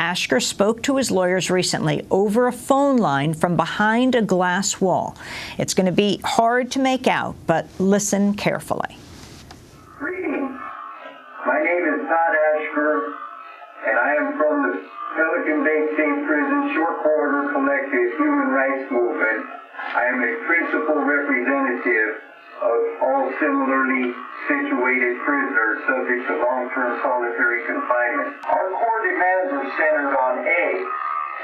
Ashker spoke to his lawyers recently over a phone line from behind a glass wall. It's going to be hard to make out, but listen carefully. Greetings. My name is Todd Ashker, and I am from the Pelican Bay Prison Short Quarter Collective Human Rights Movement. I am a principal representative of all similarly situated prisoners subject to long-term solitary confinement. Our core demands are centered on A,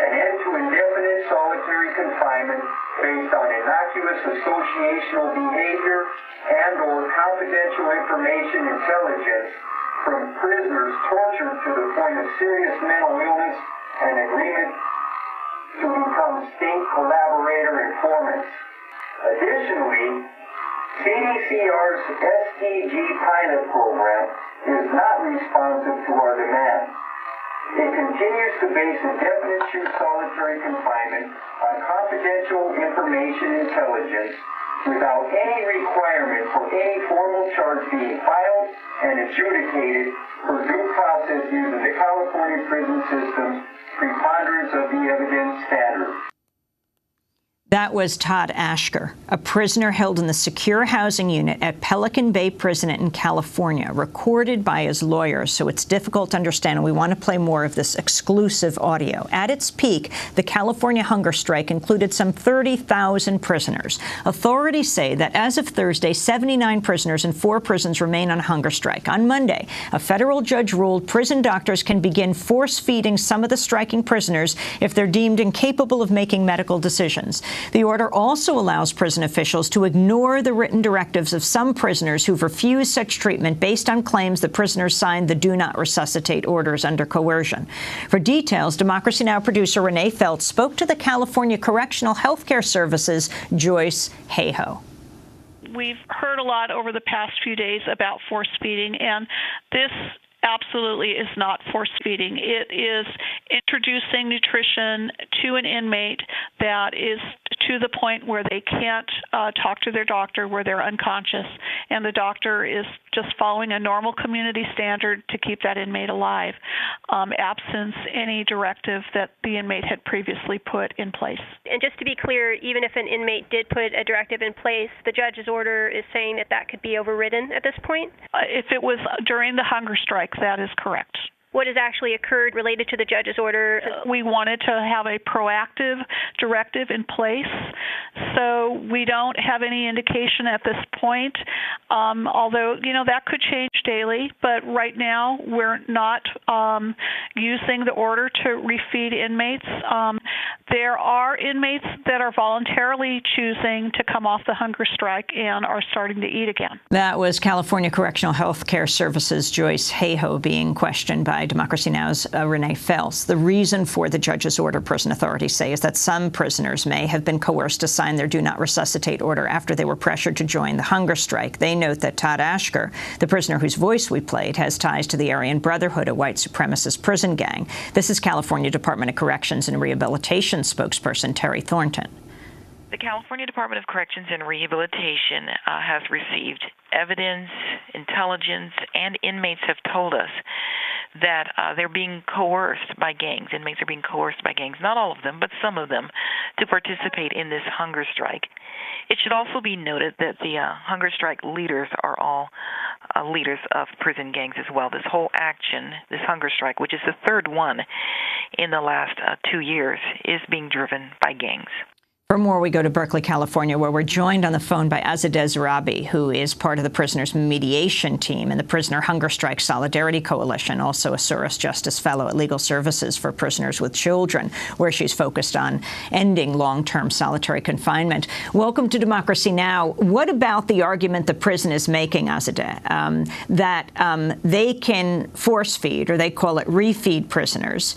an end to indefinite solitary confinement based on innocuous associational behavior and or confidential information intelligence from prisoners tortured to the point of serious mental illness and agreement to become state collaborator informants. Additionally, CDCR's STG pilot program is not responsive to our demands. It continues to base indefinite true solitary confinement on confidential information intelligence without any requirement for any formal charge being filed and adjudicated for due process using the California prison system's preponderance of the evidence standard. That was Todd Ashker, a prisoner held in the secure housing unit at Pelican Bay Prison in California, recorded by his lawyers, so it's difficult to understand, and we want to play more of this exclusive audio. At its peak, the California hunger strike included some 30,000 prisoners. Authorities say that as of Thursday, 79 prisoners in 4 prisons remain on hunger strike. On Monday, a federal judge ruled prison doctors can begin force-feeding some of the striking prisoners if they're deemed incapable of making medical decisions. The order also allows prison officials to ignore the written directives of some prisoners who've refused such treatment based on claims the prisoners signed the Do Not Resuscitate orders under coercion. For details, Democracy Now! Producer Renee Feltz spoke to the California Correctional Health Care Services' Joyce Hayhoe. We've heard a lot over the past few days about force feeding, and this absolutely is not force feeding. It is introducing nutrition to an inmate that is to the point where they can't talk to their doctor, where they're unconscious, and the doctor is just following a normal community standard to keep that inmate alive, absence any directive that the inmate had previously put in place. And just to be clear, even if an inmate did put a directive in place, the judge's order is saying that that could be overridden at this point? If it was during the hunger strike, that is correct. What has actually occurred related to the judge's order? We wanted to have a proactive directive in place, so we don't have any indication at this point, although, that could change daily, but right now we're not using the order to refeed inmates. There are inmates that are voluntarily choosing to come off the hunger strike and are starting to eat again. That was California Correctional Health Care Services' Joyce Hayhoe being questioned by Democracy Now!'s Renee Feltz. The reason for the judge's order, prison authorities say, is that some prisoners may have been coerced to sign their Do Not Resuscitate order after they were pressured to join the hunger strike. They note that Todd Ashker, the prisoner whose voice we played, has ties to the Aryan Brotherhood, a white supremacist prison gang. This is California Department of Corrections and Rehabilitation spokesperson Terry Thornton. The California Department of Corrections and Rehabilitation has received evidence, intelligence, and inmates have told us that they're being coerced by gangs. Inmates are being coerced by gangs, not all of them, but some of them, to participate in this hunger strike. It should also be noted that the hunger strike leaders are all leaders of prison gangs as well. This whole action, this hunger strike, which is the third one in the last 2 years, is being driven by gangs. For more, we go to Berkeley, California, where we're joined on the phone by Azadeh Rabi, who is part of the prisoners' mediation team and the Prisoner Hunger Strike Solidarity Coalition, also a Soros Justice Fellow at Legal Services for Prisoners with Children, where she's focused on ending long-term solitary confinement. Welcome to Democracy Now! What about the argument the prison is making, Azadeh, that they can force-feed, or they call it refeed prisoners,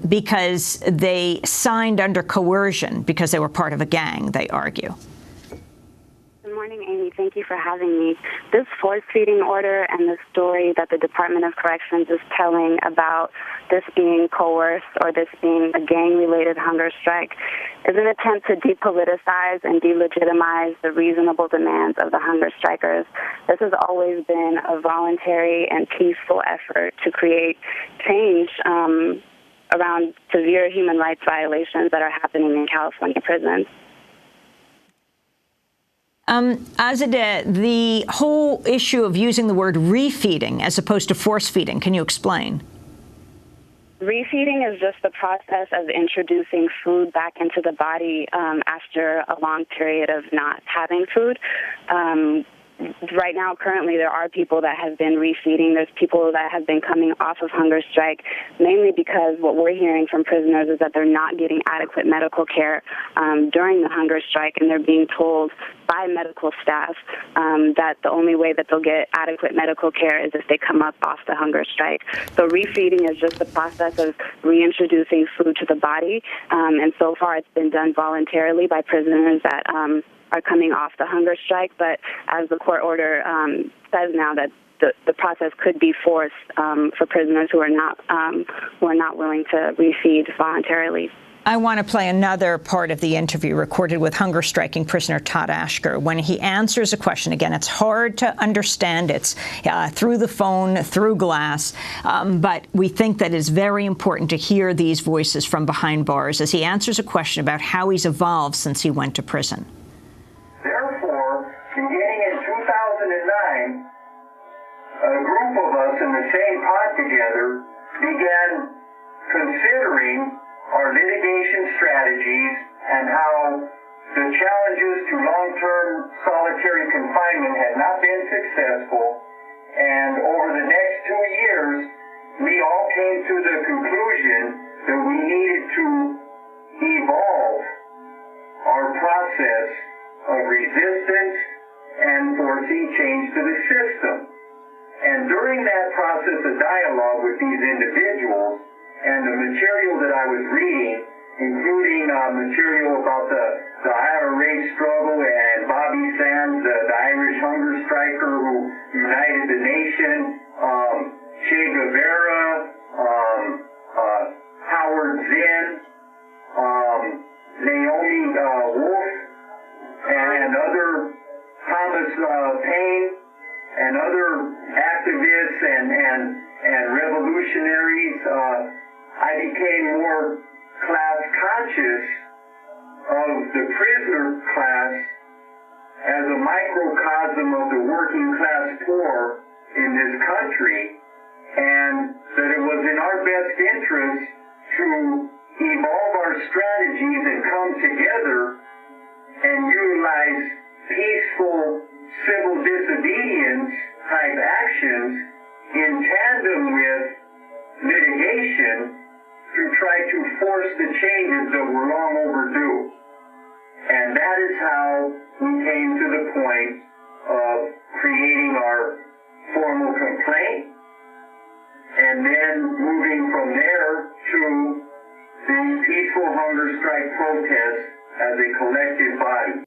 because they signed under coercion, because they were part of a gang, they argue? Good morning, Amy. Thank you for having me. This force-feeding order and the story that the Department of Corrections is telling about this being coerced or this being a gang-related hunger strike is an attempt to depoliticize and delegitimize the reasonable demands of the hunger strikers. This has always been a voluntary and peaceful effort to create change around severe human rights violations that are happening in California prisons. Azadeh, the whole issue of using the word refeeding as opposed to force feeding, can you explain? Refeeding is just the process of introducing food back into the body after a long period of not having food. Right now, currently, there are people that have been refeeding. There's people that have been coming off of hunger strike, mainly because what we're hearing from prisoners is that they're not getting adequate medical care during the hunger strike, and they're being told by medical staff that the only way that they'll get adequate medical care is if they come up off the hunger strike. So refeeding is just the process of reintroducing food to the body, and so far it's been done voluntarily by prisoners that are coming off the hunger strike, but as the court order says now, that the process could be forced for prisoners who are not willing to refeed voluntarily. I want to play another part of the interview recorded with hunger striking prisoner Todd Ashker when he answers a question. Again, it's hard to understand. It's through the phone, through glass, but we think that it's very important to hear these voices from behind bars as he answers a question about how he's evolved since he went to prison. Beginning in 2009, a group of us in the same pod together began considering our litigation strategies and how the challenges to long-term solitary confinement had not been successful. And over the next 2 years, we all came to the conclusion that we needed to evolve our process of resistance and foresee change to the system. And during that process of dialogue with these individuals and the material that I was reading, including material about the IRA struggle and Bobby Sands, the Irish hunger striker who united the nation, Che Guevara, Howard Zinn, Naomi Wolf, and other Thomas Paine and other activists and revolutionaries, I became more class conscious of the prisoner class as a microcosm of the working class poor in this country, and that it was in our best interest to evolve our strategies and come together and utilize peaceful civil disobedience type actions in tandem with litigation to try to force the changes that were long overdue. And that is how we came to the point of creating our formal complaint and then moving from there to the peaceful hunger strike protest as a collective body.